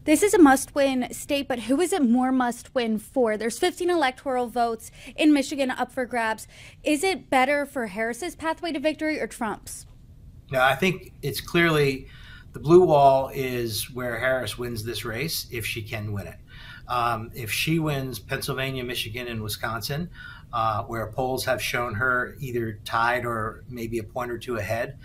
This is a must-win state, but who is it more must-win for? There's 15 electoral votes in Michigan up for grabs. Is it better for Harris's pathway to victory or Trump's? No, I think it's clearly the blue wall is where Harris wins this race if she can win it. If she wins Pennsylvania, Michigan, and Wisconsin, where polls have shown her either tied or maybe a point or two ahead,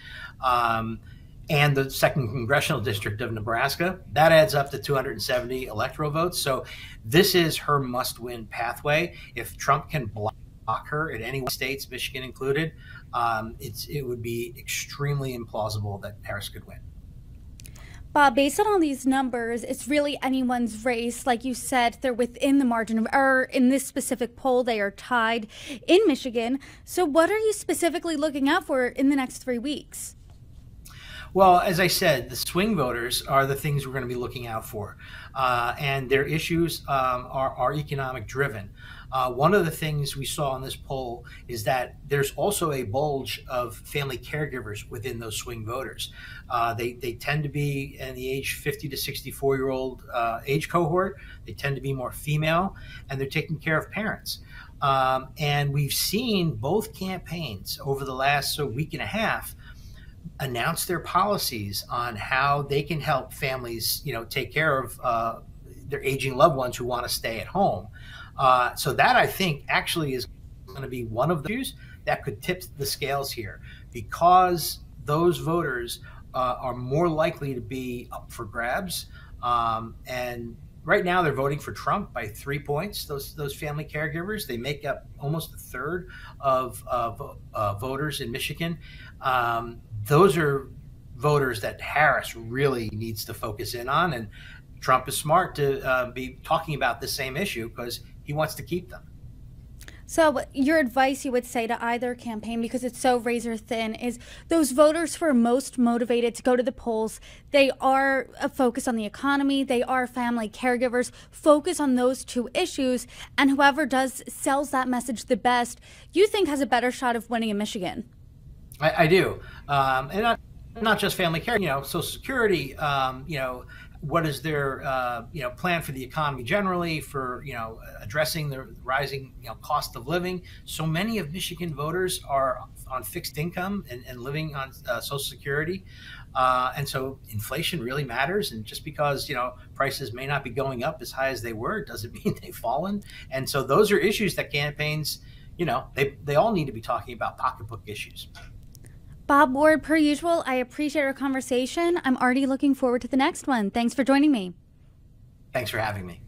and the second congressional district of Nebraska, that adds up to 270 electoral votes. So this is her must-win pathway. If Trump can block her at any states, Michigan included, it would be extremely implausible that Harris could win. Bob, based on all these numbers, it's really anyone's race. Like you said, they're within the margin of error. In this specific poll, they are tied in Michigan. So what are you specifically looking out for in the next 3 weeks? Well, as I said, the swing voters are the things we're going to be looking out for. And their issues are economic driven. One of the things we saw in this poll is that there's also a bulge of family caregivers within those swing voters. They tend to be in the age 50 to 64-year-old age cohort. They tend to be more female, and they're taking care of parents. And we've seen both campaigns over the last week and a half announce their policies on how they can help families, take care of their aging loved ones who want to stay at home. So that, I think, actually is going to be one of the issues that could tip the scales here, because those voters are more likely to be up for grabs. And right now they're voting for Trump by 3 points. Those family caregivers, they make up almost a third of voters in Michigan. Those are voters that Harris really needs to focus in on, and Trump is smart to be talking about the same issue because he wants to keep them. So your advice, you would say, to either campaign, because it's so razor thin, is those voters who are most motivated to go to the polls, they are focused on the economy, they are family caregivers, focus on those two issues, and whoever sells that message the best, you think has a better shot of winning in Michigan? I do. And not just family care, Social Security, what is their, plan for the economy generally, for, addressing the rising, cost of living. So many of Michigan voters are on fixed income and living on Social Security. And so inflation really matters. And just because, prices may not be going up as high as they were, doesn't mean they've fallen. And so those are issues that campaigns, they all need to be talking about, pocketbook issues. Bob Ward, per usual, I appreciate our conversation. I'm already looking forward to the next one. Thanks for joining me. Thanks for having me.